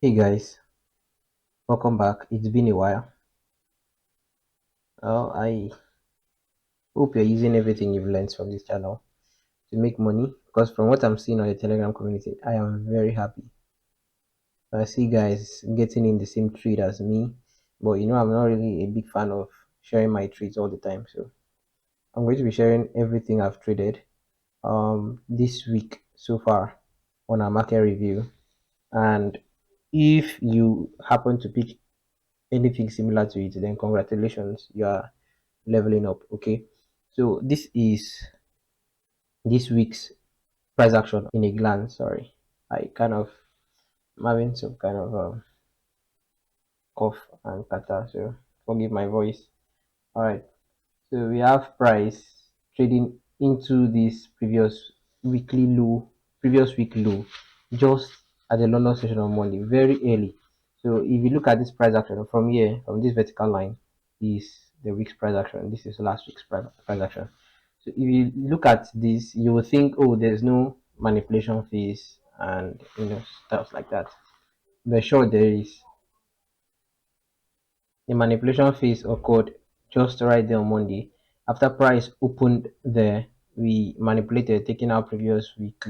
Hey guys, welcome back. It's been a while. I hope you're using everything you've learned from this channel to make money because from what I'm seeing on the Telegram community, I am very happy. I see guys getting in the same trade as me, but I'm not really a big fan of sharing my trades all the time. So I'm going to be sharing everything I've traded this week so far on our market review. And if you happen to pick anything similar to it, then congratulations, you are leveling up. Okay, so this is this week's price action in a glance. Sorry, I'm having some kind of cough and catarrh, so forgive my voice. All right, so we have price trading into this previous week low, just at the London session on Monday, very early. So if you look at this price action from here, from this vertical line, is the week's price action. This is last week's price action. So if you look at this, you will think, oh, there's no manipulation fees and stuff like that. But sure, there is. The manipulation phase occurred just right there on Monday. After price opened there, we manipulated, taking our previous week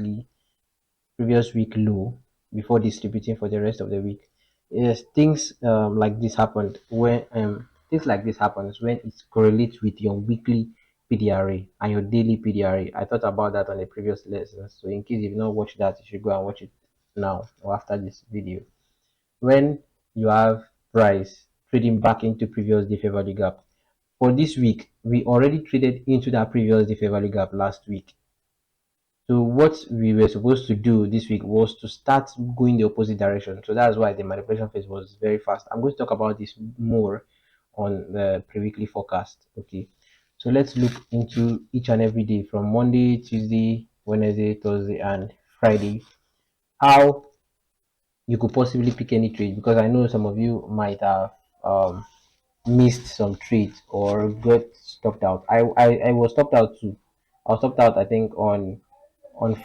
low before distributing for the rest of the week. Yes, things like this happens when it correlates with your weekly PDRA and your daily PDRA. I thought about that on the previous lesson. So in case you've not watched that, you should go and watch it now or after this video. When you have price trading back into previous day fair value gap. For this week, we already traded into that previous day fair value gap last week. So what we were supposed to do this week was to start going the opposite direction. So that's why the manipulation phase was very fast. I'm going to talk about this more on the pre-weekly forecast. Okay. So let's look into each and every day from Monday, Tuesday, Wednesday, Thursday, and Friday. How you could possibly pick any trade, because I know some of you might have missed some trades or get stopped out. I was stopped out too. I was stopped out, I think, on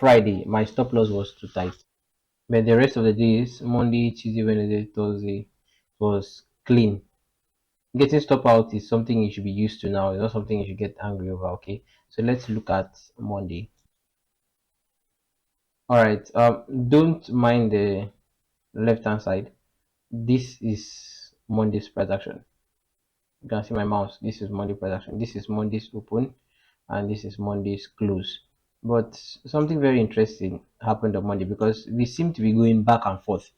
Friday. My stop loss was too tight. But the rest of the days, Monday, Tuesday, Wednesday, Thursday, was clean. Getting stop out is something you should be used to now. It's not something you should get angry over. Okay, so let's look at Monday. All right. Don't mind the left hand side. This is Monday's price action. You can see my mouse. This is Monday price action. This is Monday's open, and this is Monday's close. But something very interesting happened on Monday because we seem to be going back and forth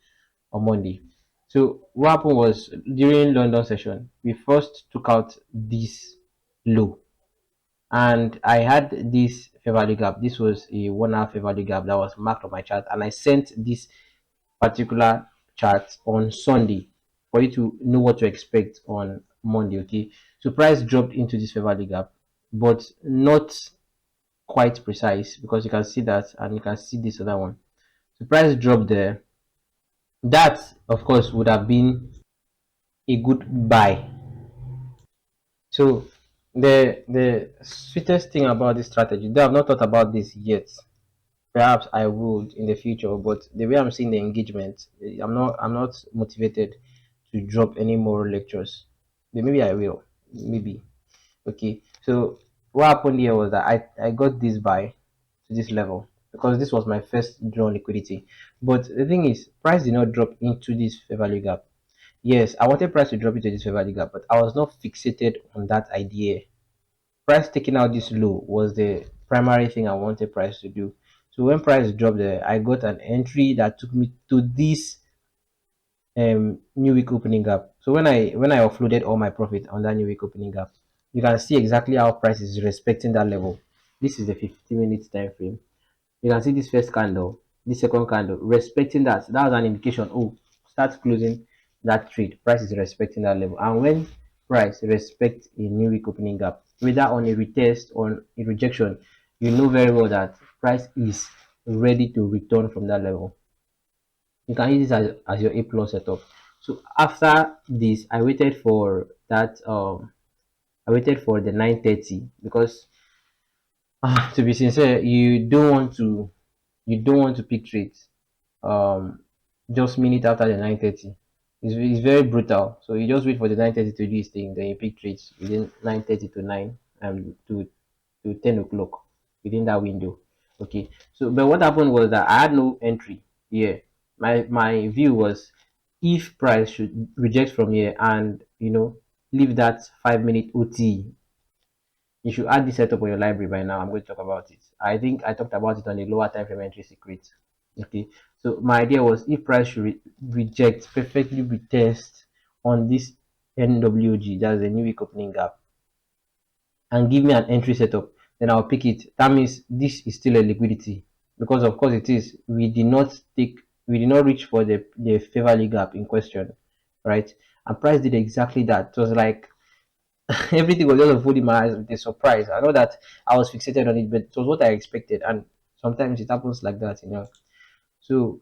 on Monday. So what happened was during London session, we first took out this low, and I had this fair value gap. This was a 1 hour fair value gap that was marked on my chart, and I sent this particular chart on Sunday for you to know what to expect on Monday. Okay, so price dropped into this fair value gap, but not quite precise because you can see that and you can see this other one. So price dropped there. That of course would have been a good buy. So the sweetest thing about this strategy, though I've not thought about this yet, perhaps I would in the future, but the way I'm seeing the engagement, I'm not motivated to drop any more lectures. But maybe I will. Maybe. Okay. So what happened here was that I got this buy to this level because this was my first draw liquidity. But the thing is, price did not drop into this fair value gap. Yes, I wanted price to drop into this fair value gap, but I was not fixated on that idea. Price taking out this low was the primary thing I wanted price to do. So when price dropped there, I got an entry that took me to this new week opening gap. So when I offloaded all my profit on that new week opening gap, you can see exactly how price is respecting that level. This is the 50 minutes time frame. You can see this first candle, this second candle, respecting that. That was an indication. Oh, start closing that trade. Price is respecting that level. And when price respects a new week opening gap, whether on a retest or a rejection, you know very well that price is ready to return from that level. You can use this as your A plus setup. So after this, I waited for the 9:30 because to be sincere, you don't want to pick trades. Um, just minute after the 9:30. It's very brutal. So you just wait for the 9:30 to do this thing, then you pick trades within 9:30 to 9 to 10 o'clock within that window. Okay. So but what happened was that I had no entry here. My view was if price should reject from here and leave that 5 minute OT, you should add this setup on your library by now. I'm going to talk about it. I think I talked about it on the lower time frame entry secret. Okay, so my idea was if price should reject, perfectly retest on this NWG, that's the new week opening gap, and give me an entry setup, then I'll pick it. That means this is still a liquidity because of course it is. We did not reach for the fair value gap in question, right? And price did exactly that. It was like everything was just unfolding my eyes with a surprise. I know that I was fixated on it, but it was what I expected, and sometimes it happens like that. So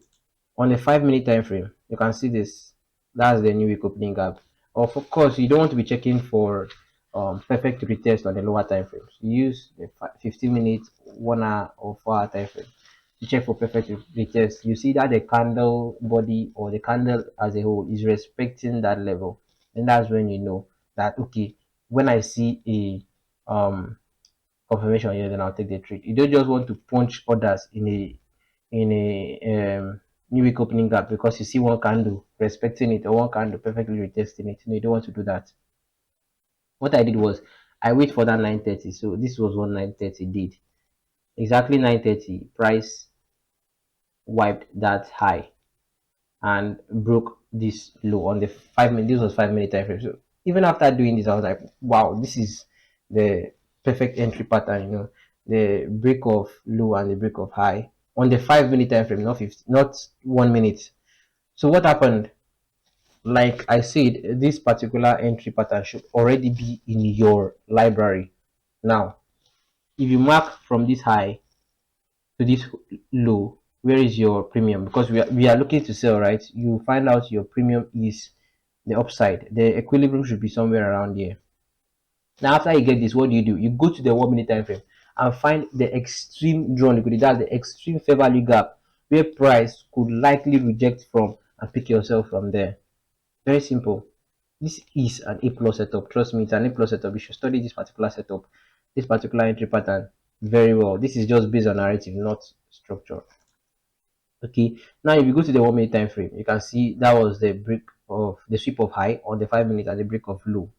on a 5 minute time frame, you can see this. That's the new week opening gap. Of course, you don't want to be checking for perfect retest on the lower time frames. You use the 15 minutes, 1 hour, or 4 hour time frame to check for perfect retest. You see that the candle body or the candle as a whole is respecting that level, and that's when you know that okay. When I see a confirmation here, then I'll take the trade. You don't just want to punch orders in a new week opening gap because you see one candle respecting it or one candle perfectly retesting it. No, you don't want to do that. What I did was I wait for that 9:30. So this was what 9:30 did. Exactly 9:30, price wiped that high and broke this low on the 5 minute. This was 5 minute time frame. So even after doing this, I was like, wow, this is the perfect entry pattern. The break of low and the break of high on the 5 minute time frame, not 50, not 1 minute. So what happened? Like I said, this particular entry pattern should already be in your library. Now, if you mark from this high to this low, where is your premium? Because we are looking to sell, right? You find out your premium is the upside. The equilibrium should be somewhere around here. Now, after you get this, what do? You go to the 1 minute time frame and find the extreme drawn liquidity. That's the extreme fair value gap where price could likely reject from and pick yourself from there. Very simple. This is an A plus setup. Trust me, it's an A plus setup. You should study this particular setup, this particular entry pattern very well. This is just based on narrative, not structure. Okay. Now, if you go to the 1 minute time frame, you can see that was the break of the sweep of high on the 5 minute and the break of low.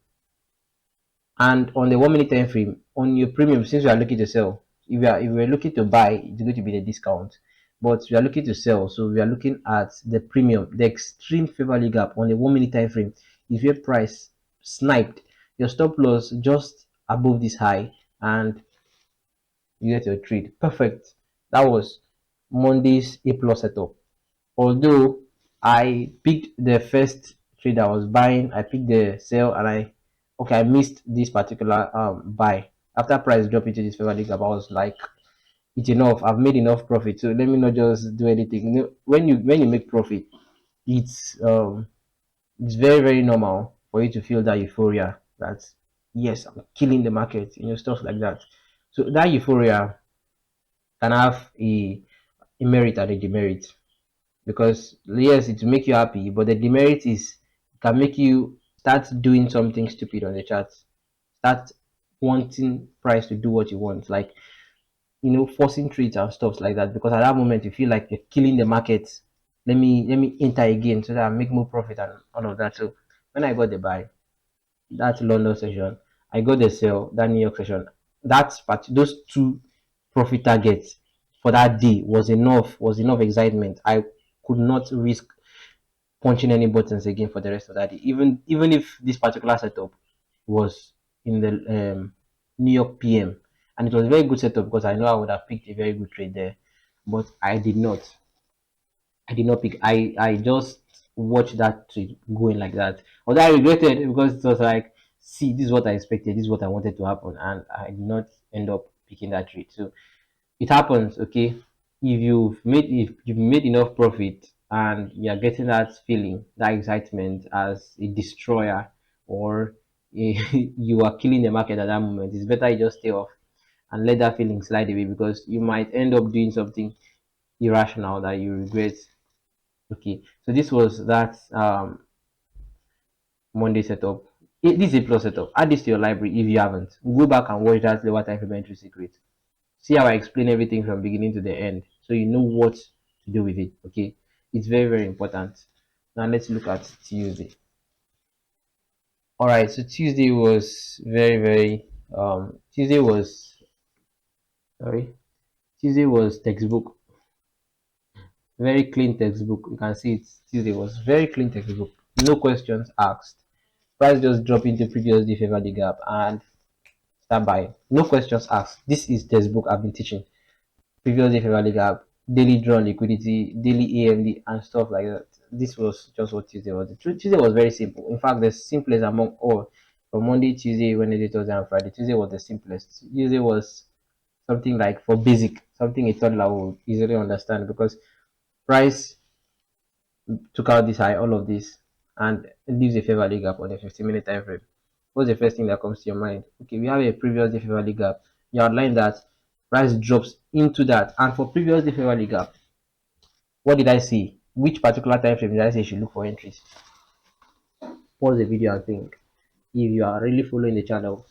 And on the 1 minute time frame, on your premium, since we are looking to sell, if we're looking to buy, it's going to be the discount. But we are looking to sell, so we are looking at the premium, the extreme fair value gap on the 1 minute time frame. If your price sniped your stop loss just above this high, and you get your trade. Perfect. That was Monday's A plus setup. Although I picked the first trade I was buying, I picked the sell, and I missed this particular buy. After price dropped into this fair gap, I was like, it's enough. I've made enough profit, so let me not just do anything. When you make profit, it's um it's very very normal for you to feel that euphoria that yes, I'm killing the market, stuff like that. So that euphoria can have a merit and a demerit because yes, it will make you happy, but the demerit is it can make you start doing something stupid on the chart, start wanting price to do what you want, like forcing trades and stuff like that. Because at that moment you feel like you're killing the market. Let me enter again so that I make more profit and all of that. So when I got the buy, that London session, I got the sell that New York session. Those two profit targets for that day was enough excitement. I could not risk punching any buttons again for the rest of that day. Even if this particular setup was in the New York PM, and it was a very good setup because I know I would have picked a very good trade there, but I did not. I did not pick. I just watched that trade going like that. Although I regretted it because it was like, see, this is what I expected. This is what I wanted to happen, and I did not end up picking that trade. So it happens. Okay, if you've made enough profit and you're getting that feeling, that excitement as a destroyer, or you are killing the market at that moment, it's better you just stay off and let that feeling slide away because you might end up doing something irrational that you regret Okay, so this was that Monday setup. This is a plus setup. Add this to your library if you haven't. Go back and watch that lower time frame entry secret. See how I explain everything from beginning to the end, so you know what to do with it. Okay, it's very very important. Now let's look at Tuesday. All right, so Tuesday was very very Tuesday was sorry Tuesday was textbook, very clean textbook. You can see it. Tuesday was very clean textbook, no questions asked. Price just drop into previous day favor the gap and start buying. No questions asked. This is textbook I've been teaching. Previous day favor the gap, daily draw liquidity, daily AMD, and stuff like that. This was just what Tuesday was. Tuesday was very simple. In fact, the simplest among all. From Monday, Tuesday, Wednesday, Thursday, and Friday. Tuesday was the simplest. Tuesday was something like for basic, something a toddler will easily understand because price took out this high, all of this, and it leaves a fair value gap on the 15-minute time frame. What's the first thing that comes to your mind? Okay, we have a previous day fair value gap. You outline that price drops into that, and for previous day fair value gap, what did I see? Which particular time frame did I say you should look for entries? Pause the video and think. If you are really following the channel,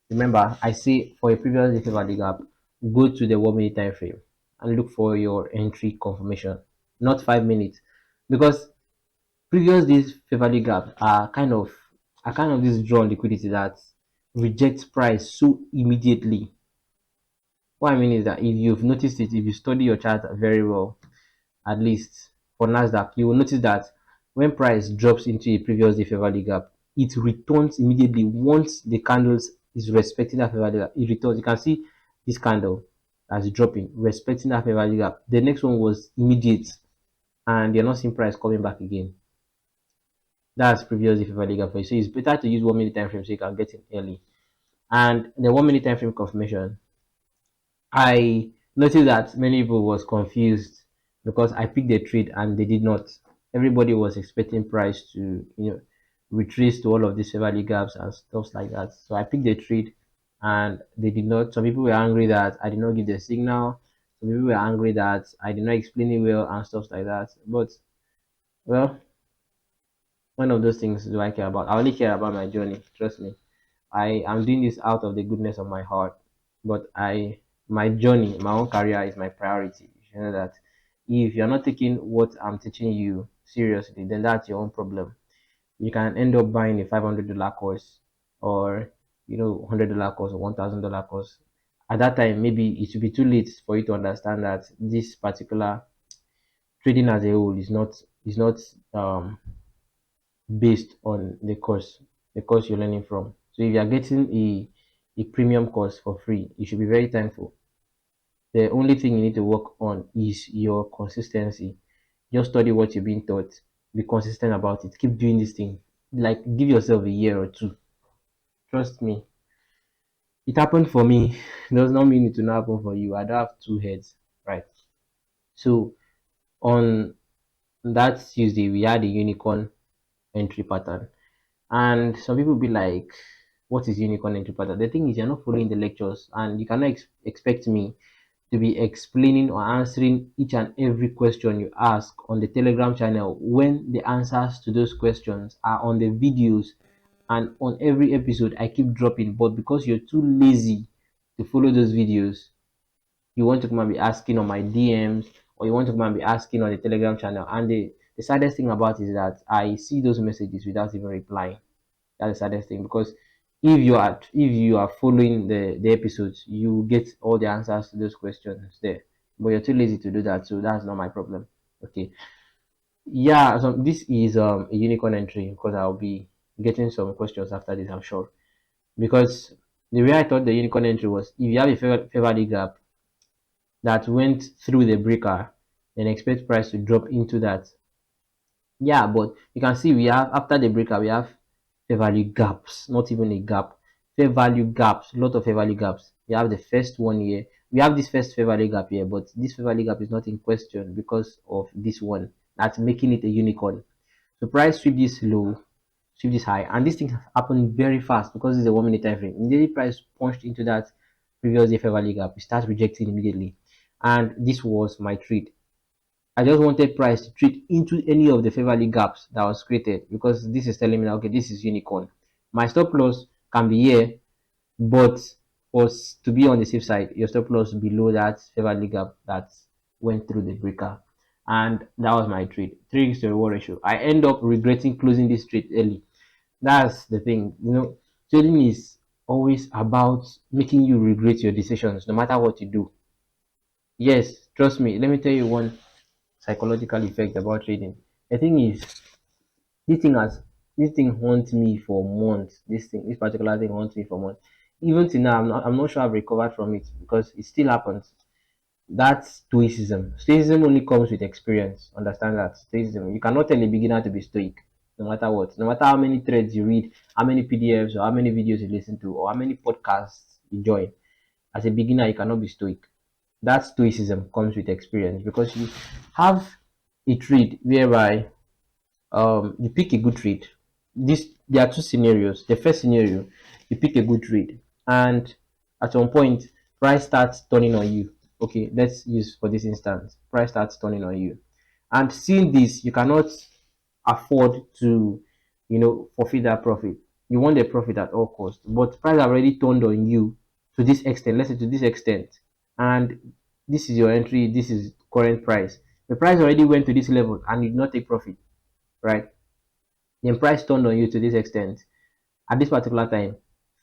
remember I say for a previous day fair value gap, go to the 1 minute time frame and look for your entry confirmation, not 5 minutes, because previous days favorably gap are kind of this drawn liquidity that rejects price so immediately. What I mean is that if you've noticed it, if you study your chart very well, at least for Nasdaq, you will notice that when price drops into a previous day favorably gap, it returns immediately once the candles is respecting that favorably gap. It returns. You can see this candle as dropping, respecting that favorably gap. The next one was immediate, and you're not seeing price coming back again. That's previous if ever legal for you. So it's better to use 1 minute time frame so you can get in early. And the 1 minute time frame confirmation, I noticed that many people was confused because I picked the trade and they did not. Everybody was expecting price to retrace to all of these favorable gaps and stuff like that. So I picked the trade and they did not. Some people were angry that I did not give the signal. Some people were angry that I did not explain it well and stuff like that. But well, one of those things do I care about. I only care about my journey. Trust me. I am doing this out of the goodness of my heart. But my journey, my own career is my priority. You know that if you're not taking what I'm teaching you seriously, then that's your own problem. You can end up buying a $500 course or $100 course or $1,000 course. At that time, maybe it will be too late for you to understand that this particular trading as a whole is not based on the course you're learning from. So if you are getting a premium course for free, you should be very thankful. The only thing you need to work on is your consistency. Just study what you're being taught. Be consistent about it. Keep doing this thing. Like give yourself a year or two. Trust me. It happened for me. It does not mean it will not happen for you. I don't have two heads. Right. So on that Tuesday we had a unicorn entry pattern. And some people be like, what is unicorn entry pattern? The thing is, you're not following the lectures, and you cannot expect me to be explaining or answering each and every question you ask on the Telegram channel when the answers to those questions are on the videos and on every episode I keep dropping. But because you're too lazy to follow those videos, you want to come and be asking on my DMs or you want to come and be asking on the Telegram channel. And the saddest thing about it is that I see those messages without even replying. That's the saddest thing because if you are following the episodes, you get all the answers to those questions there. But you're too lazy to do that, so that's not my problem. Okay. Yeah, so this is a unicorn entry because I'll be getting some questions after this, I'm sure. Because the way I thought the unicorn entry was if you have a favorable gap that went through the breaker, then expect price to drop into that. Yeah, but you can see we have after the breaker we have fair value gaps, not even a gap. Fair value gaps, a lot of fair value gaps. We have the first one here. We have this first fair value gap here, but this fair value gap is not in question because of this one. That's making it a unicorn. So price sweep this low, sweep this high, and this thing happened very fast because it's a 1 minute time frame. Immediately price punched into that previous day fair value gap. It starts rejecting immediately, and this was my trade. I just wanted price to trade into any of the fair value gaps that was created, because this is telling me that okay, this is unicorn. My stop loss can be here, but was to be on the safe side, your stop loss below that fair value gap that went through the breaker. And that was my trade. 3 to reward ratio. I end up regretting closing this trade early. That's the thing. Trading is always about making you regret your decisions no matter what you do. Yes, trust me. Let me tell you one psychological effect about trading. The thing is, this thing has this thing haunts me for months. This particular thing haunts me for months. Even till now, I'm not sure I've recovered from it because it still happens. That's stoicism. Stoicism only comes with experience. Understand that. Stoicism. You cannot tell a beginner to be stoic, no matter what. No matter how many threads you read, how many PDFs or how many videos you listen to, or how many podcasts you join. As a beginner, you cannot be stoic. That stoicism comes with experience because you have a trade whereby you pick a good trade. There are two scenarios. The first scenario, you pick a good trade, and at some point, price starts turning on you. Okay, let's use for this instance, price starts turning on you, and seeing this, you cannot afford to, forfeit that profit. You want the profit at all costs, but price have already turned on you to this extent. Let's say to this extent, and this is your entry. This is current price. The price already went to this level, and you did not take profit, right? The price turned on you to this extent. At this particular time,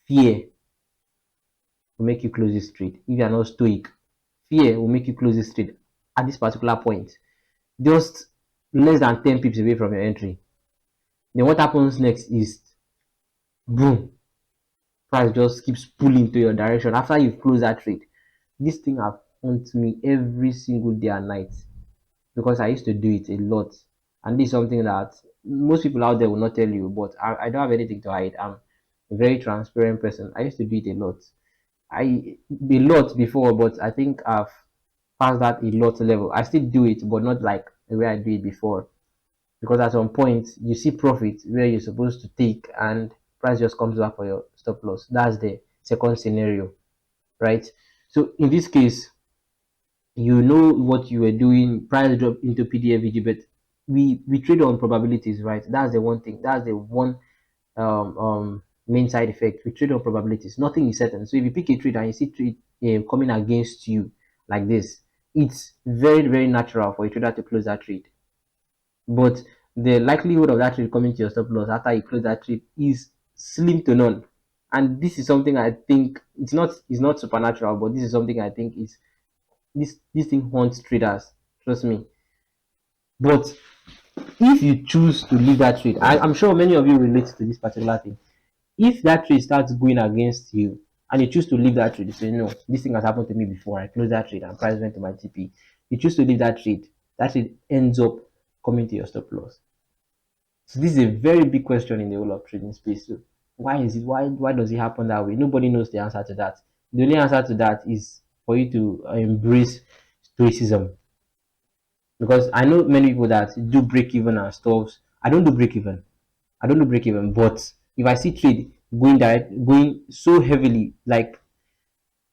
fear will make you close this trade. If you are not stoic, fear will make you close this trade at this particular point. Just less than 10 pips away from your entry. Then what happens next is boom, price just keeps pulling to your direction after you've closed that trade. This thing happens to me every single day and night because I used to do it a lot. And this is something that most people out there will not tell you, but I don't have anything to hide. I'm a very transparent person. I used to do it a lot. A lot before, but I think I've passed that a lot level. I still do it, but not like the way I do it before. Because at some point you see profit where you're supposed to take and price just comes back for your stop loss. That's the second scenario, right? So in this case, you know what you were doing, price drop into PDFVG, but we trade on probabilities, right? That's the one thing. That's the one main side effect. We trade on probabilities. Nothing is certain. So if you pick a trade and you see trade coming against you like this, it's very very natural for a trader to close that trade. But the likelihood of that trade coming to your stop loss after you close that trade is slim to none. And this is something I think it's not supernatural, but this is something I think is this thing haunts traders. Trust me. But if you choose to leave that trade, I'm sure many of you relate to this particular thing. If that trade starts going against you and you choose to leave that trade, you say, no, this thing has happened to me before. I closed that trade and price went to my TP. You choose to leave that trade ends up coming to your stop loss. So this is a very big question in the whole of trading space. So why is it? Why does it happen that way? Nobody knows the answer to that. The only answer to that is for you to embrace stoicism. Because I know many people that do break even and stuff. I don't do break even. I don't do break even. But if I see trade going so heavily, like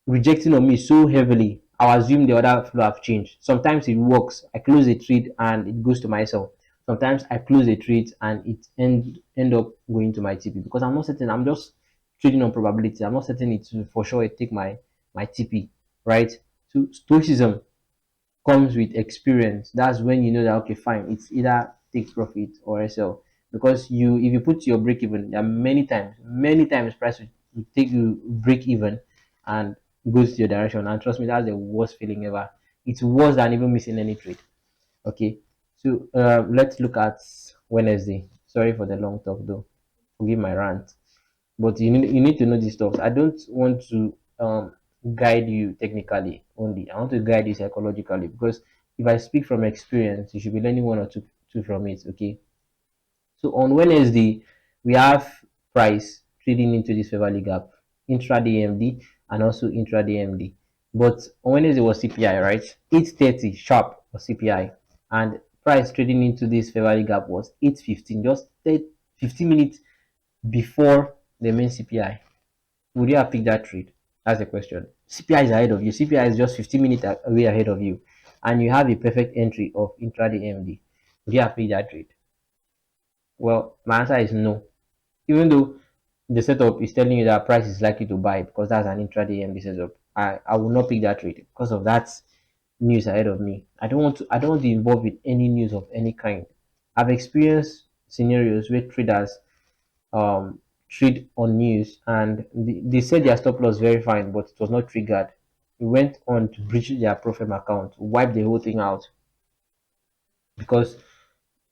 rejecting on me so heavily, I'll assume the other flow have changed. Sometimes it works. I close a trade and it goes to myself. Sometimes I close a trade and it end up going to my TP because I'm not certain. I'm just trading on probability. I'm not certain it will for sure take my TP, right? So stoicism comes with experience. That's when you know that okay, fine, it's either take profit or sell. Because if you put your break even, there are many times price will take you break even and goes to your direction. And trust me, that's the worst feeling ever. It's worse than even missing any trade. Okay, so let's look at Wednesday. Sorry for the long talk though. Forgive my rant. But you need to know these stuff. I don't want to guide you technically only. I want to guide you psychologically because if I speak from experience, you should be learning one or two from it. Okay. So on Wednesday, we have price trading into this fair value gap, intraday MD and also intraday MD. But on Wednesday was CPI, right? 8:30 sharp was CPI, and price trading into this fair value gap was 8:15, just 15 minutes before the main CPI. Would you have picked that trade? That's the question. CPI is ahead of you. CPI is just 15 minutes away ahead of you. and you have a perfect entry of intraday AMD, would you have picked that trade? Well, my answer is no. Even though the setup is telling you that price is likely to buy because that's an intraday AMD setup, I will not pick that trade because of that news ahead of me. I don't want to involve in any news of any kind. I've experienced scenarios where traders trade on news and they said their stop loss very fine, but it was not triggered. It went on to breach their profit account, wipe the whole thing out because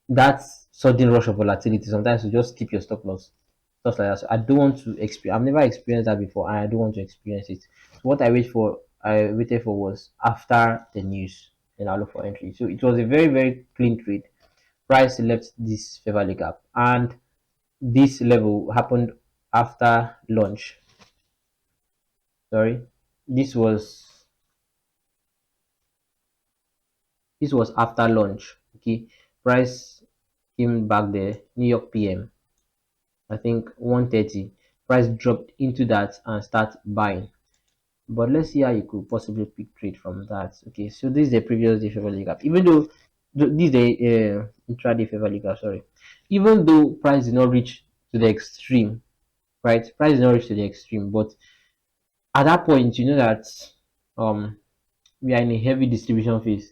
that sudden rush of volatility sometimes you just keep your stop loss, stuff like that. So I don't want to experience. I've never experienced that before, and I don't want to experience it. So what I waited for was after the news, and I look for entry. So it was a very very clean trade. Price left this favorable gap, and this level happened after launch. Sorry, this was this was after launch. Okay, price came back there, New York PM. I think 130. Price dropped into that and start buying. But let's see how you could possibly pick trade from that. Okay, so this is the previous day favor gap. Even though this is the intraday favor gap, sorry. Even though price did not reach to the extreme, right? Price did not reach to the extreme, but at that point, you know that um we are in a heavy distribution phase.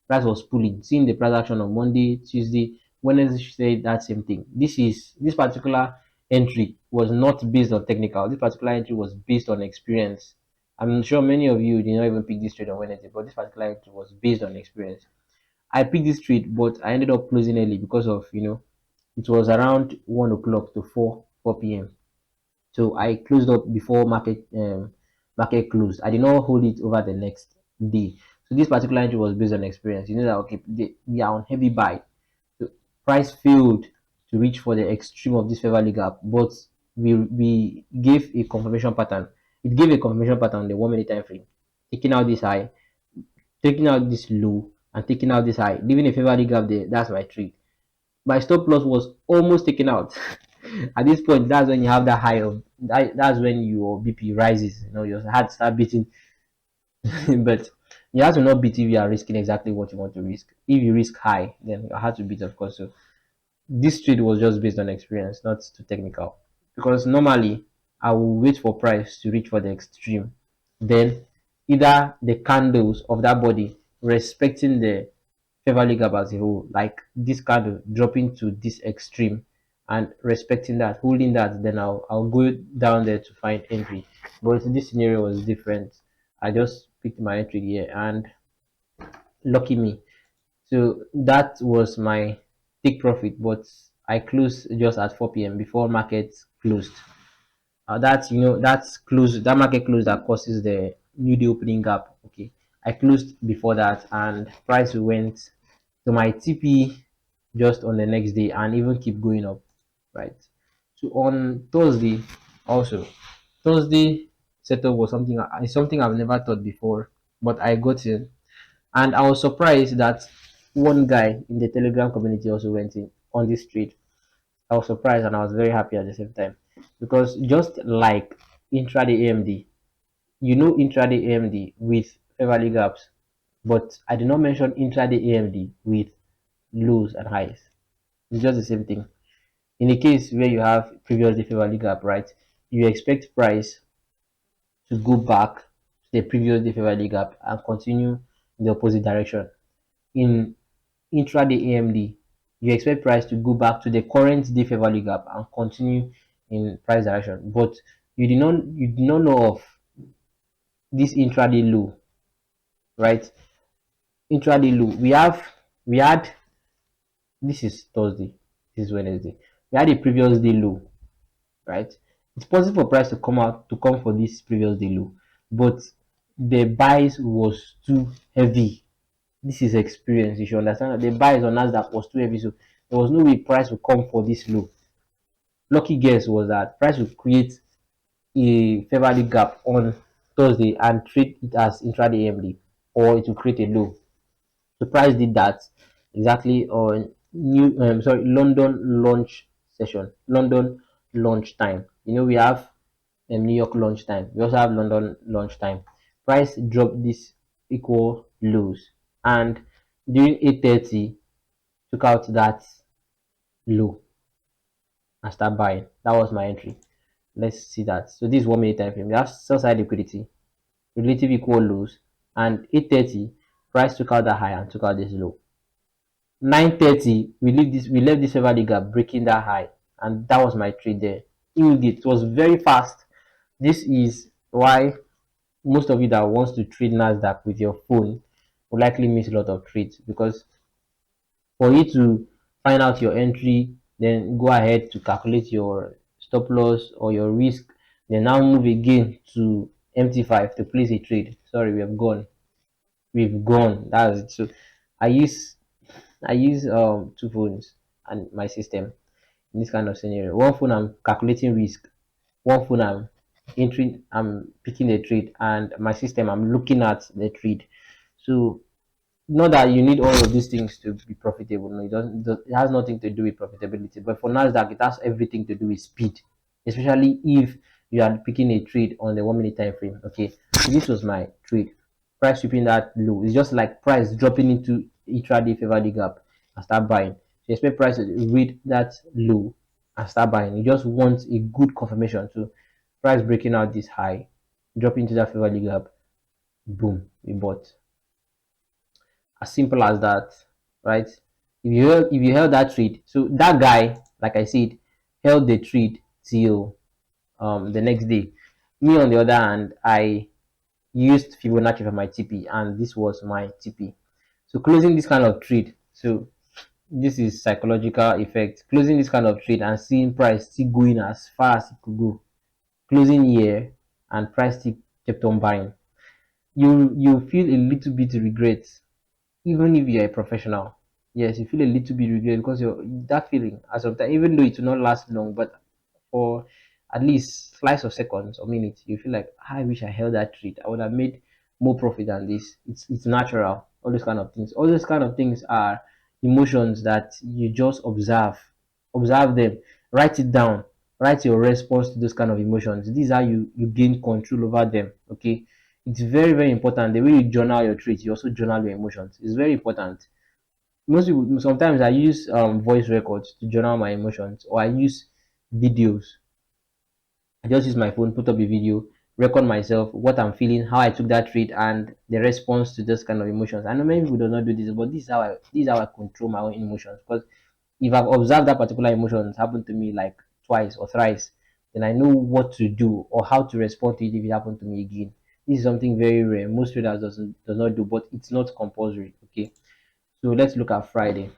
Price was pulling. Seeing the price action on Monday, Tuesday, Wednesday said that same thing. This particular entry was not based on technical. This particular entry was based on experience. I'm sure many of you did not even pick this trade on Wednesday, but this particular entry was based on experience. I picked this trade, but I ended up closing early because of it was around 1 o'clock to 4 p.m. So I closed up before market closed. I did not hold it over the next day. So this particular entry was based on experience. You know that okay, we are on heavy buy. So price failed to reach for the extreme of this favorable gap, but we gave a confirmation pattern. It gave a confirmation pattern on the 1 minute time frame, taking out this high, taking out this low, and taking out this high, leaving a favorable gap there. That's my trade. My stop loss was almost taken out. At this point, that's when you have that high of that's when your BP rises. Your heart start beating. But you have to not beat if you are risking exactly what you want to risk. If you risk high, then your heart to beat, of course. So this trade was just based on experience, not too technical. Because normally I will wait for price to reach for the extreme. Then either the candles of that body respecting the favorable gap as a whole, like this candle dropping to this extreme and respecting that, holding that, then I'll go down there to find entry. But this scenario was different. I just picked my entry here and lucky me. So that was my take profit, but I closed just at 4 p.m. before market closed. That market close that causes the new day opening gap. Okay, I closed before that and price went to my TP just on the next day and even keep going up, right? So on Thursday also, Thursday setup was something I've never thought before, but I got in and I was surprised that one guy in the Telegram community also went in on this trade. I was surprised and I was very happy at the same time because just like intraday AMD, intraday AMD with favorable gaps, but I did not mention intraday AMD with lows and highs. It's just the same thing. In a case where you have previously favorable gap, right, you expect price to go back to the previous day favorable gap and continue in the opposite direction. In intraday AMD, you expect price to go back to the current day favorable gap and continue in price direction. But you did not know of this intraday low, right? Intraday low. We had this is Thursday, this is Wednesday. We had a previous day low, right? It's possible for price to come for this previous day low, but the buys was too heavy. This is experience. You should understand that the buys on Nasdaq was too heavy, so there was no way price would come for this low. Lucky guess was that price would create a favorable gap on Thursday and treat it as intraday AMD, or it will create a low. The price did that exactly on London launch session, London launch time. We have New York launch time. We also have London launch time. Price dropped this equal lows. and during 8:30 took out that low and start buying. That was my entry. Let's see that. So this is 1 minute time frame. We have sell side liquidity, relative equal lows, and 8:30 price took out that high and took out this low. 9:30 we left this favorable gap breaking that high, and that was my trade there. It was very fast. This is why most of you that wants to trade Nasdaq with your phone will likely miss a lot of trades, because for you to find out your entry, then go ahead to calculate your stop loss or your risk, then now move again to MT5 to place a trade. Sorry, we've gone. That's it. So I use two phones and my system in this kind of scenario. One phone I'm calculating risk, one phone I'm picking the trade, and my system I'm looking at the trade. So not that you need all of these things to be profitable. No, it has nothing to do with profitability. But for Nasdaq, it has everything to do with speed, especially if you are picking a trade on the 1 minute time frame. Okay, so this was my trade. Price sweeping that low. It's just like price dropping into intraday favorable gap and start buying. So you expect price to read that low and start buying. You just want a good confirmation. So price breaking out this high, drop into that favorable gap, boom, we bought. As simple as that, right? If you held that trade, so that guy, like I said, held the trade till the next day. Me on the other hand, I used Fibonacci for my TP, and this was my TP. So closing this kind of trade, so this is psychological effect. Closing this kind of trade and seeing price still going as far as it could go. Closing here and price still kept on buying. You feel a little bit regret, even if you're a professional. Yes, you feel a little bit regret because you're that feeling as of that, even though it will not last long, but for at least slice of seconds or minutes, you feel like, "Ah, I wish I held that treat. I would have made more profit than this." It's natural. All those kind of things. All those kind of things are emotions that you just observe. Observe them. Write it down. Write your response to those kind of emotions. This is how you gain control over them. Okay. It's very, very important. The way you journal your traits, you also journal your emotions. It's very important. Most people, sometimes I use voice records to journal my emotions, or I use videos. I just use my phone, put up a video, record myself, what I'm feeling, how I took that treat, and the response to this kind of emotions. I know many people do not do this, but this is how I control my own emotions. Because if I've observed that particular emotions happen to me like twice or thrice, then I know what to do or how to respond to it if it happened to me again. This is something very rare. Most traders does not do, but it's not compulsory. Okay, so let's look at Friday.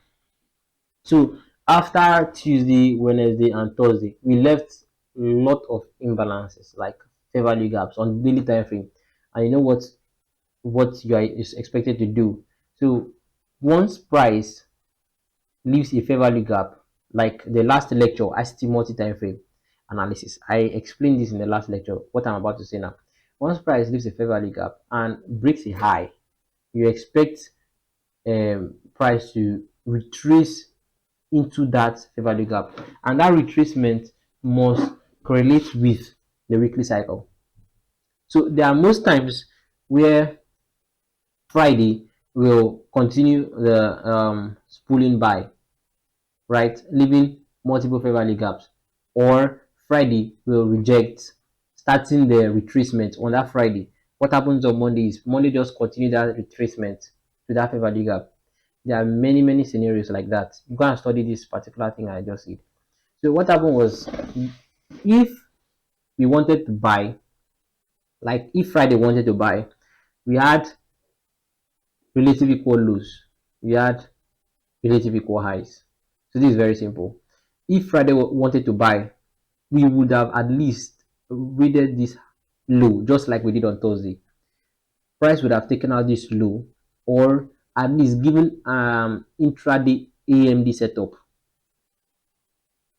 So after Tuesday, Wednesday, and Thursday, we left a lot of imbalances like fair value gaps on daily time frame. And you know what you are is expected to do. So once price leaves a fair value gap, like the last lecture, ICT multi time frame analysis. I explained this in the last lecture. What I'm about to say now. Once price leaves a fair value gap and breaks a high, you expect price to retrace into that fair value gap, and that retracement must correlate with the weekly cycle. So there are most times where Friday will continue the spooling by, right, leaving multiple fair value gaps, or Friday will reject, starting the retracement on that Friday. What happens on Monday is Monday just continue that retracement to that fair value gap. There are many, many scenarios like that. You go and study this particular thing I just said. So what happened was, if we wanted to buy, like if Friday wanted to buy, we had relative equal lows, we had relative equal highs. So this is very simple. If Friday wanted to buy, we would have at least rated this low, just like we did on Thursday. Price would have taken out this low, or at least given intraday AMD setup.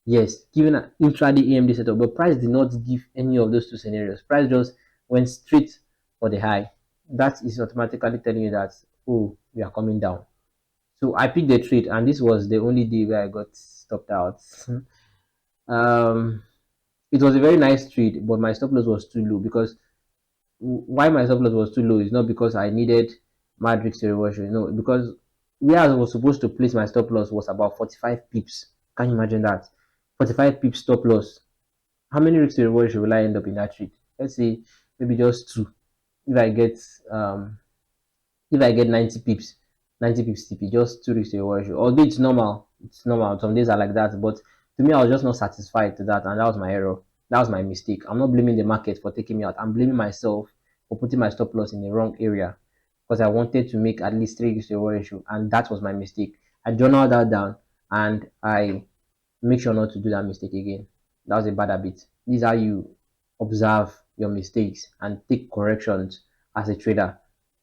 Yes, given an intraday AMD setup, but price did not give any of those two scenarios. Price just went straight for the high. That is automatically telling you that, oh, we are coming down. So I picked the trade, and this was the only day where I got stopped out. um, it was a very nice trade, but my stop loss was too low. Because why my stop loss was too low is not because I needed mad risk to reward ratio. No, because where I was supposed to place my stop loss was about 45 pips. Can you imagine that? 45 pips stop loss. How many risk to reward ratio will I end up in that trade? Let's say maybe just two. If I get um if I get 90 pips, 90 pips TP, just 2 weeks to your ratio. Although it's normal, it's normal. Some days are like that, but to me, I was just not satisfied to that, and that was my error. That was my mistake. I'm not blaming the market for taking me out. I'm blaming myself for putting my stop loss in the wrong area because I wanted to make at least 3 weeks to your ratio, and that was my mistake. I journaled that down and I make sure not to do that mistake again. That was a bad habit. This is how you observe your mistakes and take corrections as a trader.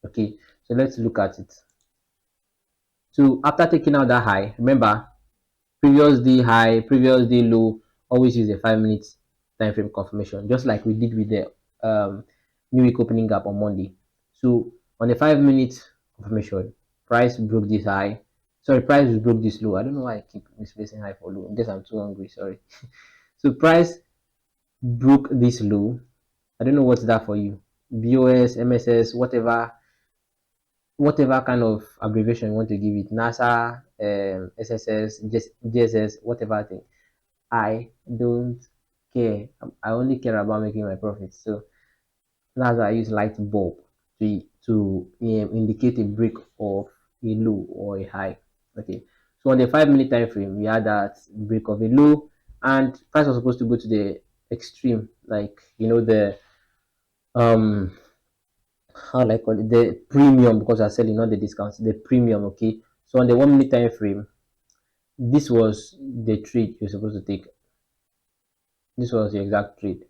Okay, so let's look at it. So after taking out that high, remember previous day high, previous day low, always use a 5 minutes time frame confirmation, just like we did with the new week opening gap on Monday. So on the 5 minute confirmation, price broke this high. Sorry, price broke this low. I don't know why I keep misplacing high for low. I guess I'm too hungry. Sorry. So price broke this low. I don't know what's that for you. BOS, MSS, whatever kind of abbreviation you want to give it, NASA, SSS, GSS, whatever thing. I don't care. I only care about making my profits. So that's why I use light bulb to indicate a break of a low or a high. Okay. So on the 5 minute time frame, we had that break of a low, and price was supposed to go to the extreme, like the um how do I call it, the premium, because I'm selling not the discounts, the premium. Okay, so on the 1 minute time frame, this was the trade you're supposed to take. This was the exact trade,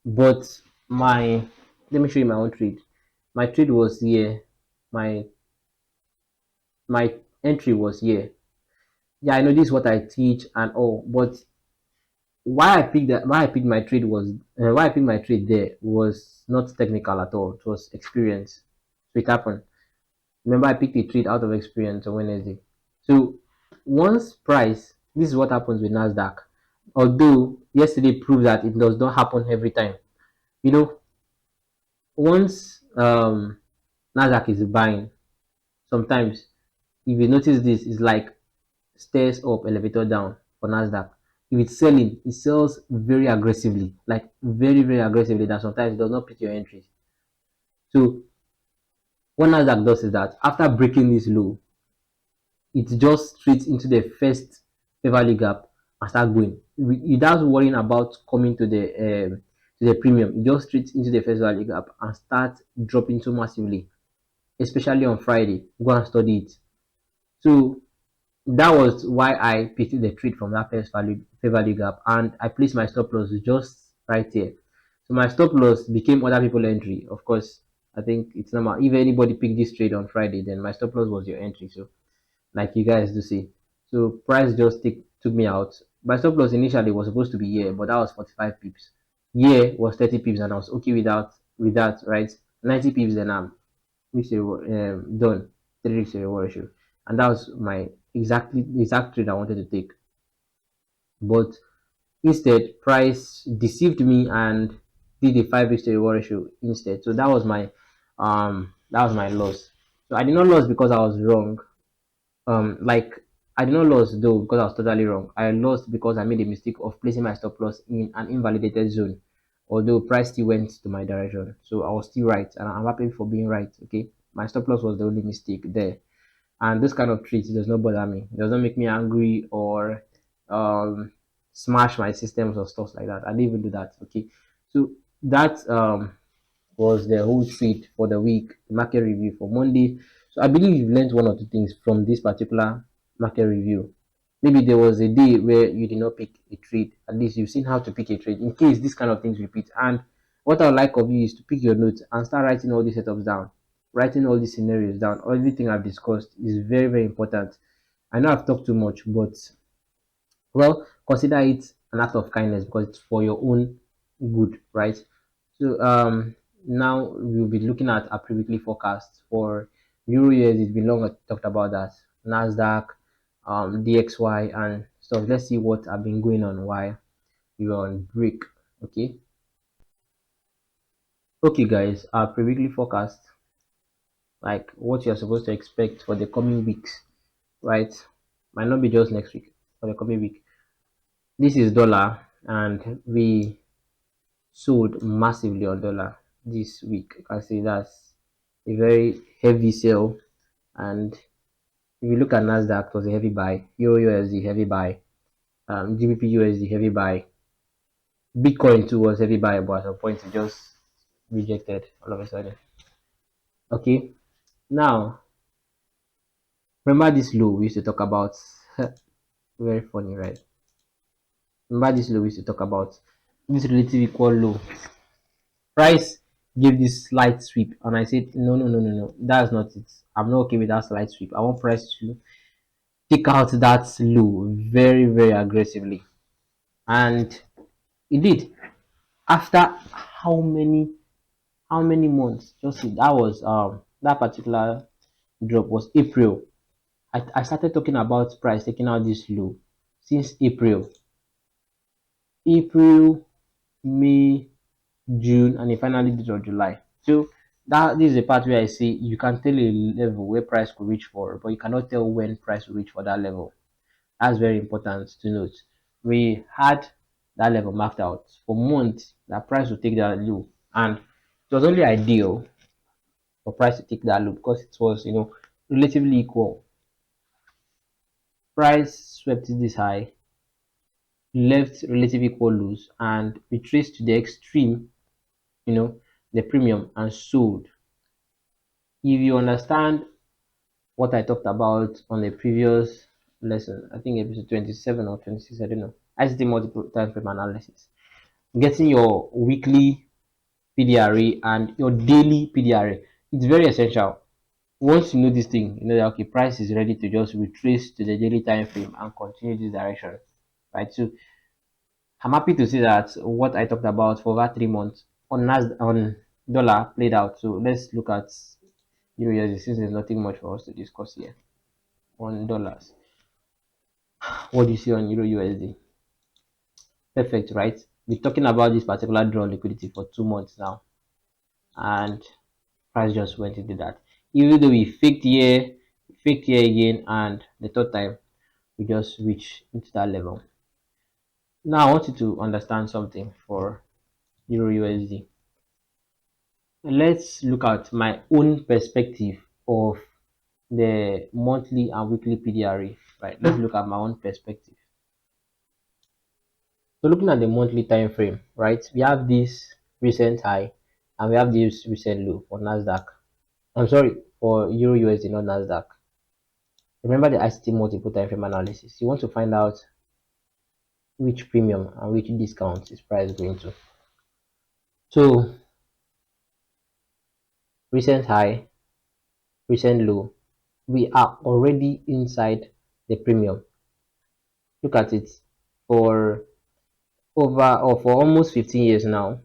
but my let me show you my own trade. My trade was here. My my entry was here. Yeah, I know this is what I teach and all, but why I picked my trade there was not technical at all. It was experience. So it happened. Remember, I picked a trade out of experience on Wednesday. So once price, this is what happens with Nasdaq. Although yesterday proved that it does not happen every time. You know, once Nasdaq is buying, sometimes if you notice this, it's like stairs up, elevator down for Nasdaq. If it's selling, it sells very aggressively, like very, very aggressively. That sometimes it does not pick your entries. So what Nasdaq does is that after breaking this low, it just straight into the first Beverly gap and start going without worrying about coming to the premium. It just straight into the first Beverly gap and start dropping so massively, especially on Friday. Go and study it. So that was why I picked the trade from that first value fair value gap, and I placed my stop loss just right here. So my stop loss became other people entry. Of course, I think it's normal. If anybody picked this trade on Friday, then my stop loss was your entry. So like you guys do see. So price just took me out. My stop loss initially was supposed to be here, but that was 45 pips. Here was 30 pips, and I was okay with that, right? 90 pips, then I'm done. 3 weeks reward ratio, and that was my exactly the exact trade I wanted to take. But instead, price deceived me and did a 5 weeks reward ratio instead. So that was my loss. So I did not lose because I was wrong. Like I did not lose though because I was totally wrong. I lost because I made a mistake of placing my stop loss in an invalidated zone, although price still went to my direction. So I was still right, and I'm happy for being right. Okay, my stop loss was the only mistake there, and this kind of treats does not bother me. It does not make me angry or um smash my systems or stuff like that. I didn't even do that. Okay, so that was the whole treat for the week, the market review for Monday. So I believe you've learned one or two things from this particular market review. Maybe there was a day where you did not pick a trade. At least you've seen how to pick a trade in case this kind of things repeat. And what I would like of you is to pick your notes and start writing all these setups down, writing all these scenarios down. Everything I've discussed is very, very important. I know I've talked too much, but well, consider it an act of kindness because it's for your own good, right? So now we'll be looking at a pre-weekly forecast for Euro years. It's been long I talked about that. Nasdaq, DXY and stuff. Let's see what have been going on while we were on break. Okay, guys, our pre-weekly forecast. like what you're supposed to expect for the coming weeks, right? Might not be just next week, for the coming week. This is dollar, and we sold massively on dollar this week. You can see that's a very heavy sell. And if you look at Nasdaq, it was a heavy buy. Euro USD heavy buy. GBP USD heavy buy. Bitcoin too was heavy buy, but at some point it just rejected all of a sudden. Okay, now remember this low we used to talk about. Very funny, right? Remember this low we used to talk about. This relative equal low. Price gave this slight sweep, and I said, no, no, no, no, no, that's not it. I'm not okay with that slight sweep. I want price to take out that low very, very aggressively. And it did. After how many months? Just see, that was that particular drop was April. I started talking about price taking out this low since April. April, May, June, and it finally did on July. So that this is a part where I say you can tell a level where price could reach for, but you cannot tell when price will reach for that level. That's very important to note. We had that level mapped out for months. That price will take that low, and it was only ideal for price to take that low because it was relatively equal. Price swept this high, left relatively equal lows, and retraced to the extreme, the premium, and sold. If you understand what I talked about on the previous lesson, I think episode 27 or 26, I don't know. ICT multiple time frame analysis. Getting your weekly PDRA and your daily PDRA. It's very essential. Once you know this thing, you know that okay, price is ready to just retrace to the daily time frame and continue this direction. Right. So I'm happy to see that what I talked about for over 3 months on dollar played out. So let's look at Euro USD since there's nothing much for us to discuss here on dollars. What do you see on Euro USD? Perfect, right? We're talking about this particular draw liquidity for 2 months now, and price just went into that. Even though we faked here again, and the third time we just reached into that level. Now I want you to understand something for Euro USD. Let's look at my own perspective of the monthly and weekly PDRA. Right, let's look at my own perspective. So looking at the monthly time frame, right, we have this recent high and we have this recent low for Nasdaq. I'm sorry, for Euro USD, not Nasdaq. Remember the ICT multiple time frame analysis. You want to find out which premium and which discount is price going to. So recent high, recent low, we are already inside the premium. Look at it. For over or for almost 15 years now,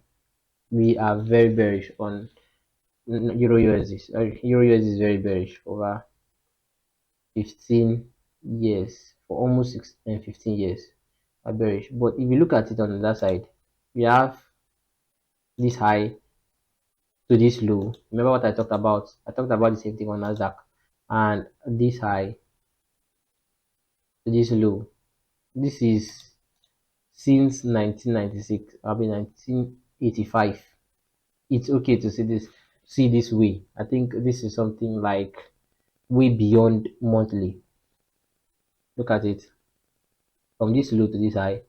we are very bearish on Euro USD. Euro USD is very bearish over 15 years, for almost 15 years are bearish. But if you look at it on the other side, we have this high to this low. Remember what I talked about? I talked about the same thing on Nasdaq, and this high to this low. This is since 1996. I mean 1985. It's okay to see this way. I think this is something like way beyond monthly. Look at it from this low to this high.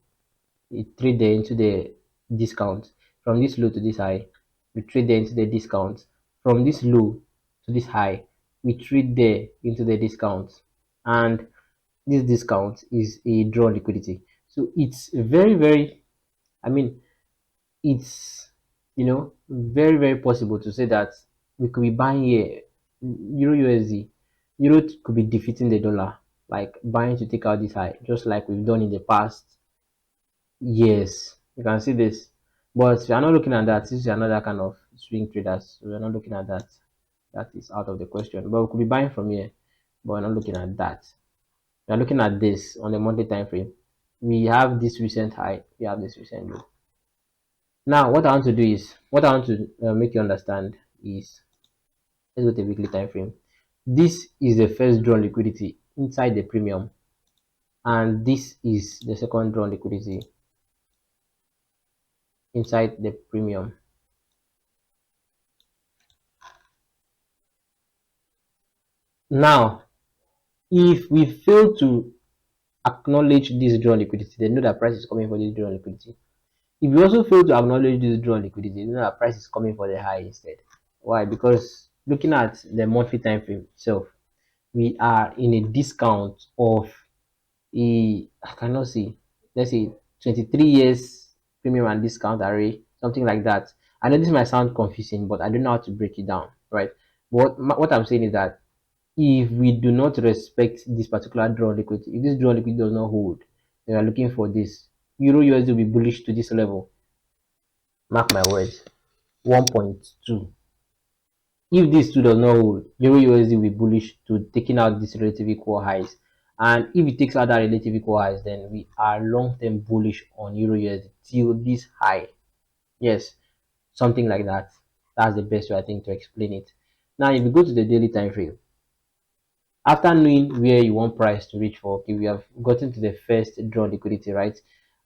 It trade there into the discount. From this low to this high, we trade there into the discount. From this low to this high, we trade there into the discount. And this discount is a draw liquidity. So it's very, very, I mean, it's, very, very possible to say that we could be buying here Euro USD. Euro could be defeating the dollar, like buying to take out this high, just like we've done in the past. Yes, you can see this. But we are not looking at that. Since we are not that kind of swing traders, we are not looking at that. That is out of the question. But we could be buying from here, but we're not looking at that. We are looking at this on the monthly time frame. We have this recent high, we have this recent low. Now, what I want to make you understand is Let's go to the weekly time frame. This is the first drawn liquidity inside the premium, and this is the second drawn liquidity inside the premium. Now, if we fail to acknowledge this drawn liquidity, they know that price is coming for this drawn liquidity. If you also fail to acknowledge this drawn liquidity, you know that price is coming for the high instead. Why? Because looking at the monthly time frame itself, we are in a discount of I cannot see, let's say 23 years premium and discount array, something like that. I know this might sound confusing, but I don't know how to break it down, right? What I'm saying is that if we do not respect this particular draw liquidity, if this draw liquidity does not hold, we are looking for this euro USD will be bullish to this level. Mark my words, 1.2. If this two does not hold, euro USD will be bullish to taking out these relative equal highs. And if it takes out that relative equal highs, then we are long term bullish on euro USD till this high. Yes, something like that. That's the best way I think to explain it. Now, if you go to the daily time frame, after knowing where you want price to reach for, okay, we have gotten to the first drawn liquidity, right?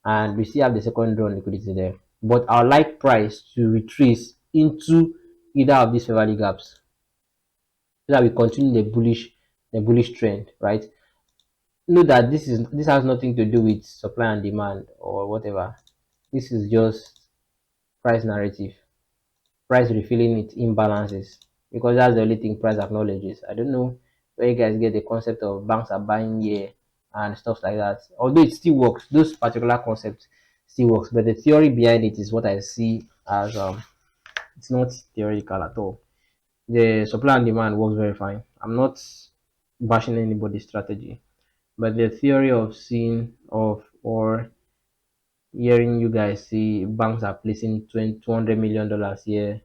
And we still have the second drawn liquidity there. But I would like price to retrace into either of these fair value gaps so that we continue the bullish trend, right? Know that this has nothing to do with supply and demand or whatever. This is just price narrative, price refilling its imbalances, because that's the only thing price acknowledges. I don't know where you guys get the concept of banks are buying here and stuff like that. Although it still works, those particular concepts still works, but the theory behind it is what I see as it's not theoretical at all. The supply and demand works very fine. I'm not bashing anybody's strategy, but the theory of seeing of or hearing you guys see banks are placing $200 million here,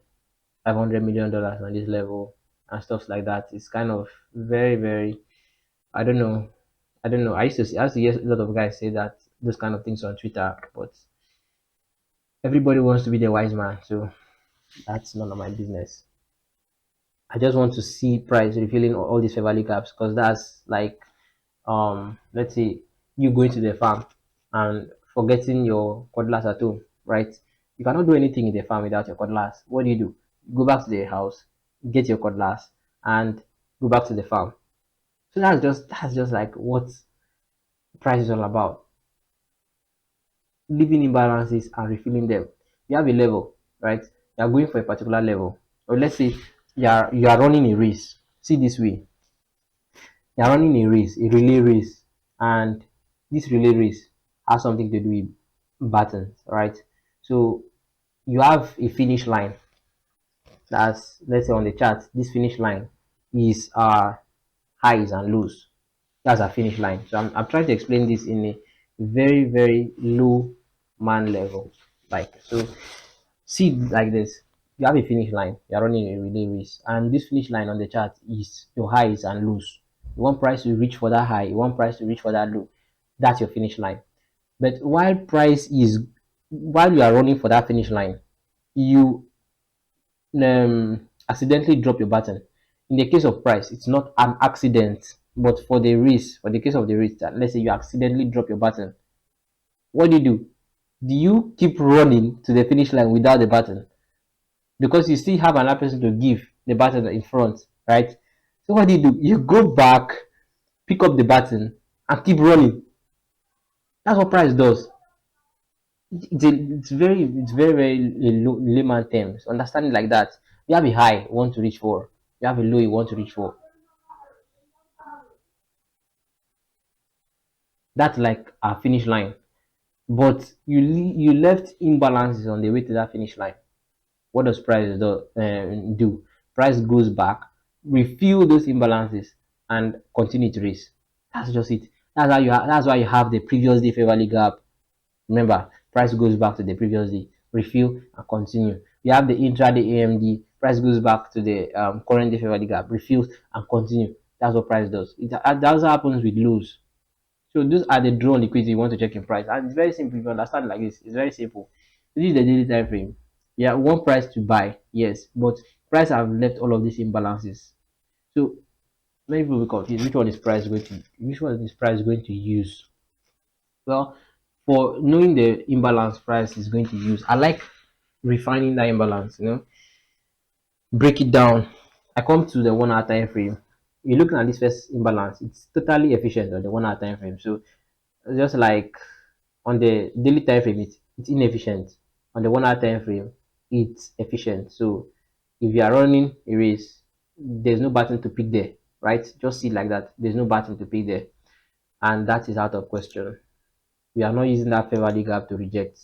$500 million on this level, and stuff like that is kind of very, very. I don't know. I don't know. I used to hear a lot of guys say that those kind of things on Twitter, but everybody wants to be the wise man, so that's none of my business. I just want to see price refilling all these fair value gaps because that's like let's say you going to the farm and forgetting your cutlass at home, right? You cannot do anything in the farm without your cutlass. What do? You go back to the house, get your cutlass, and go back to the farm. So that's just like what price is all about. Leaving imbalances and refilling them. You have a level, right? You are going for a particular level. Or let's say you are running a race. See this way. You are running a race, a relay race, and this relay race has something to do with buttons, right? So you have a finish line. That's, let's say, on the chart. This finish line is highs and lows. That's a finish line. So I'm trying to explain this in a very, very low man level. Like, so see like this. You have a finish line. You're running a relay race. And this finish line on the chart is your highs and lows. You want price to reach for that high. You want price to reach for that low. That's your finish line. But while you are running for that finish line, you accidentally drop your button. In the case of price, it's not an accident, but for the case of the race, that let's say you accidentally drop your button, what do you do? Do you keep running to the finish line without the button? Because you still have another person to give the button in front, right? So what do? You go back, pick up the button, and keep running. That's what price does. It's very layman terms. Understanding like that. You have a high you want to reach for. You have a low you want to reach for. That's like a finish line. But you left imbalances on the way to that finish line. What does price do? Price goes back, refill those imbalances, and continue to raise. That's just it. That's why you have the previous day fair value gap. Remember, price goes back to the previous day, refill and continue. You have the intraday AMD, price goes back to the current day fair value gap, refills and continue. That's what price does. That also happens with lows. So those are the drawn liquidity you want to check in price. And it's very simple if you understand like this. It's very simple. This is the daily time frame. Yeah, one price to buy, yes, but price have left all of these imbalances. So many people will confuse which one is price going to use. Well, for knowing the imbalance price is going to use, I like refining that imbalance, break it down. I come to the 1 hour time frame. You're looking at this first imbalance, it's totally efficient on the 1 hour time frame. So just like on the daily time frame, it's inefficient. On the 1 hour time frame, it's efficient. So if you are running a race, there's no button to pick there, right? Just see it like that. There's no button to pick there, and that is out of question. We are not using that fair value gap to reject.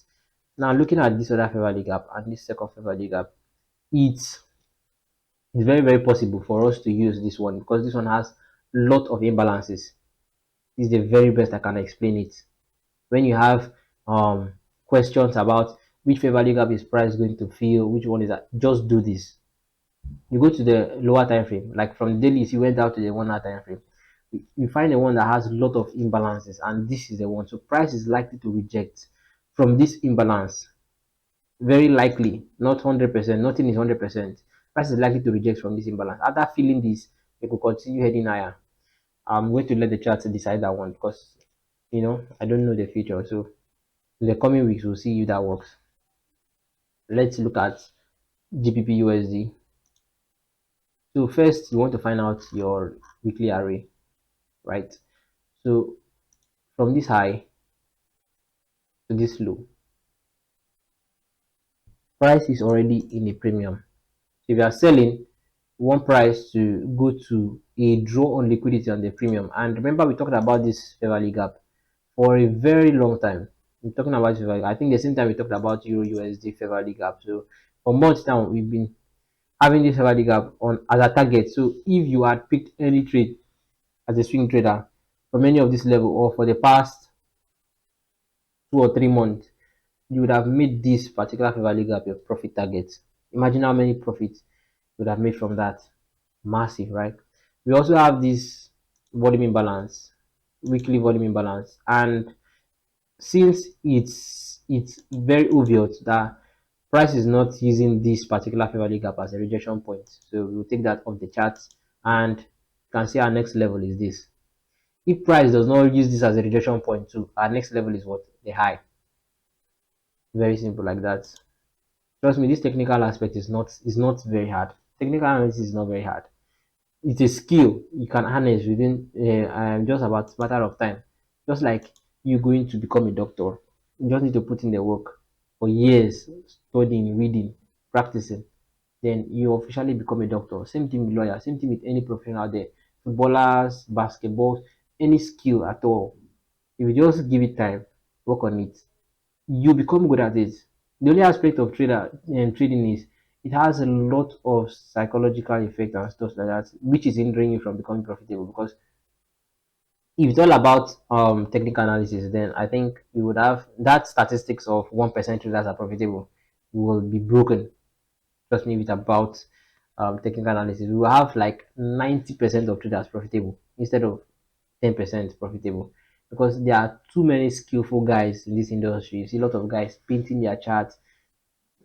Now looking at this other fair value gap and this second fair value gap, it's very very possible for us to use this one because this one has lot of imbalances. This is the very best I can explain it. When you have questions about which fair value gap is price going to fill, which one is that, just do this. You go to the lower time frame, like from dailies, you went down to the 1 hour time frame. You find the one that has a lot of imbalances, and this is the one. So price is likely to reject from this imbalance. Very likely, not 100%. Nothing is 100%. Price is likely to reject from this imbalance. After feeling this, it will continue heading higher. I'm going to let the chart decide that one because I don't know the future. So in the coming weeks, we'll see if that works. Let's look at GBP USD. So first, you want to find out your weekly array, right? So from this high to this low, price is already in a premium. So if you are selling, you want price to go to a draw on liquidity on the premium. And remember, we talked about this fair value gap for a very long time. We're talking about fair value. I think the same time we talked about Euro USD fair value gap. So for months now, we've been having this fair value gap on as a target. So if you had picked any trade as a swing trader from any of this level or for the past 2 or 3 months, you would have made this particular fair value gap your profit target. Imagine how many profits you would have made from that. Massive, right? We also have this volume imbalance, weekly volume imbalance, and since it's very obvious that price is not using this particular fair value gap as a rejection point, so we'll take that off the chart, and you can see our next level is this. If price does not use this as a rejection point too, our next level is what? The high. Very simple like that. Trust me, this technical aspect is not very hard. Technical analysis is not very hard. It's a skill you can harness within just about matter of time. Just like you going to become a doctor, you just need to put in the work for years, studying, reading, practicing. Then you officially become a doctor. Same thing with lawyer. Same thing with any profession out there. Footballers, basketball, any skill at all. If you just give it time, work on it, you become good at it. The only aspect of trading is it has a lot of psychological effect and stuff like that, which is hindering you from becoming profitable. Because if it's all about technical analysis, then I think you would have that statistics of 1% traders are profitable will be broken. Trust me, if it's about technical analysis, we will have like 90% of traders profitable instead of 10% profitable, because there are too many skillful guys in this industry. You see a lot of guys painting their charts,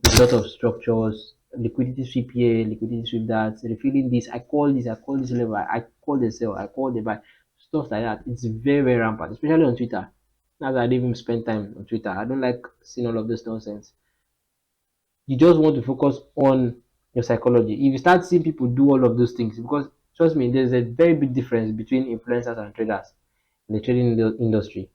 a lot of structures, liquidity sweep here, liquidity sweep that, refilling this. I call this level, I call the sell, I call the buy, stuff like that. It's very, very rampant, especially on Twitter. Now that I don't even spend time on Twitter, I don't like seeing all of this nonsense. You just want to focus on your psychology. If you start seeing people do all of those things, because trust me, there's a very big difference between influencers and traders in the trading industry.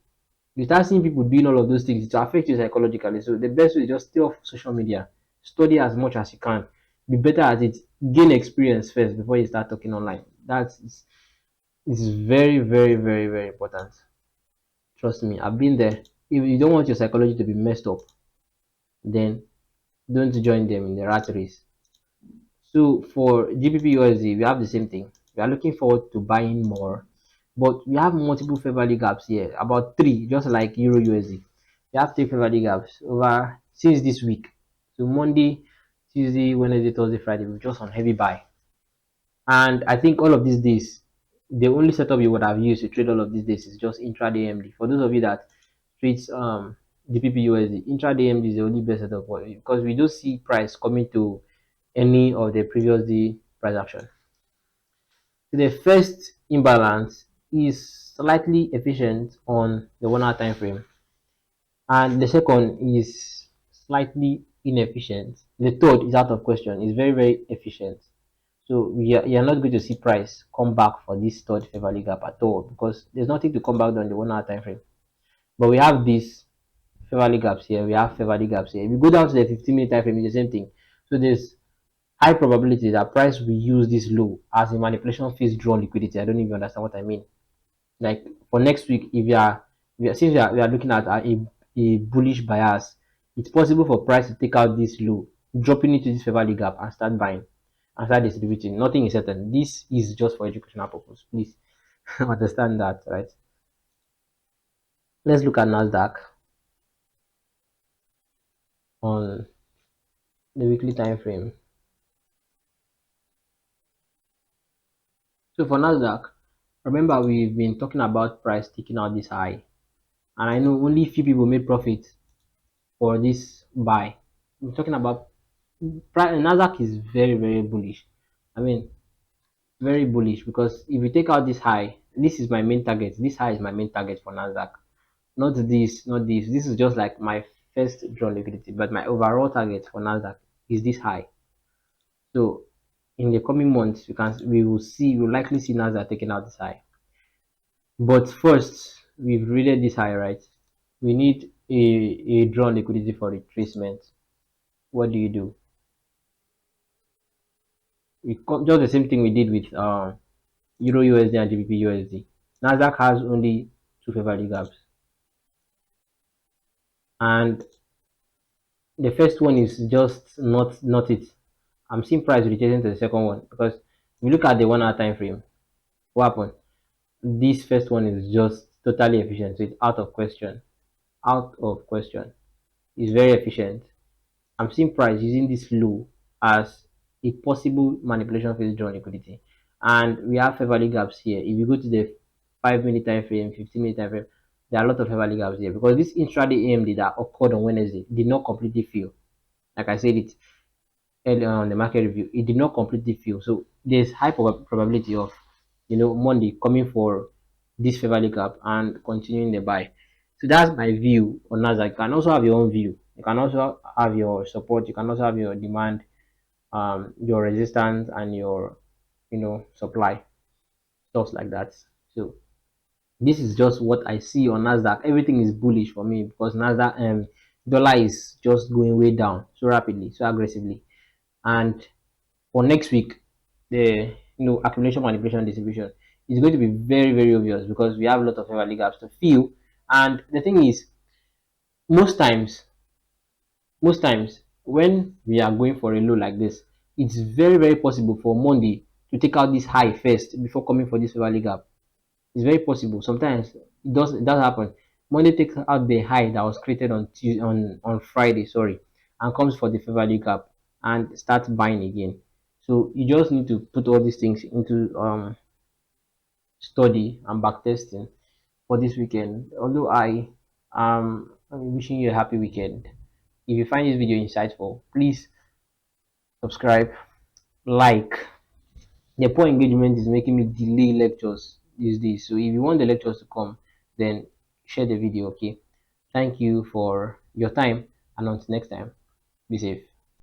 You start seeing people doing all of those things, it will affect you psychologically. So the best way is just stay off social media, study as much as you can, be better at it, gain experience first before you start talking online. It's very, very, very, very important. Trust me, I've been there. If you don't want your psychology to be messed up, then don't join them in the rat race. So for GBP USD, we have the same thing. We are looking forward to buying more, but we have multiple fair value gaps here, about three, just like Euro USD. We have three fair value gaps over since this week. So Monday, Tuesday, Wednesday, Thursday, Friday, we're just on heavy buy. And I think all of these days, the only setup you would have used to trade all of these days is just intraday MD. For those of you that trades GBP USD. Intraday AMD is the only best setup for it because we don't see price coming to any of the previous day price action. So the first imbalance is slightly efficient on the 1 hour time frame, and the second is slightly inefficient. The third is out of question. It's very, very efficient. So you're not going to see price come back for this third fair value gap at all because there's nothing to come back on the 1 hour time frame. But we have these fair value gaps here. We have fair value gaps here. If you go down to the 15-minute time frame, it's the same thing. So there's high probability that price will use this low as a manipulation phase draw liquidity. I don't even understand what I mean. Like for next week, if you are, since we are looking at a bullish bias, it's possible for price to take out this low, dropping into this fair value gap and start buying and start distributing. Nothing is certain. This is just for educational purpose. Please understand that, right? Let's look at Nasdaq on the weekly time frame. So for Nasdaq, remember we've been talking about price taking out this high, and I know only few people made profit for this buy. I'm talking about price. Nasdaq is very, very bullish. I mean, very bullish because if you take out this high, this is my main target. This high is my main target for Nasdaq. Not this, not this. This is just like my first draw liquidity, but my overall target for Nasdaq is this high. So in the coming months, we will likely see Nasdaq taking out this high. But first, we've rated this high, right? We need a drawn liquidity for retracement. What do you do? Just the same thing we did with Euro USD and GBP USD. Nasdaq has only two fair value gaps, and the first one is just not it. I'm seeing price retracing to the second one because if you look at the 1 hour time frame, what happened? This first one is just totally efficient, so it's out of question. Out of question. It's very efficient. I'm seeing price using this low as a possible manipulation phase drawn liquidity. And we have fair value gaps here. If you go to the 5 minute time frame, 15-minute time frame, there are a lot of fair value gaps here because this intraday AMD that occurred on Wednesday did not completely fill. Like I said it earlier on the market review, it did not completely fill. So there's high probability of Monday coming for this fair value gap and continuing the buy. So that's my view on Nasdaq. You can also have your own view. You can also have your support. You can also have your demand, your resistance, and your supply, stuff like that. So this is just what I see on Nasdaq. Everything is bullish for me because Nasdaq dollar is just going way down so rapidly, so aggressively. And for next week, the accumulation, manipulation, distribution is going to be very, very obvious because we have a lot of value gaps to fill. And the thing is, most times, when we are going for a low like this, it's very, very possible for Monday to take out this high first before coming for this value gap. It's very possible. Sometimes it does happen. Monday takes out the high that was created on Tuesday, on Friday, sorry, and comes for the fair value gap and starts buying again. So you just need to put all these things into study and backtesting for this weekend. Although I'm wishing you a happy weekend. If you find this video insightful, please subscribe, like. The poor engagement is making me delay lectures these days. So if you want the lectures to come, then share the video, okay? Thank you for your time, and until next time, be safe.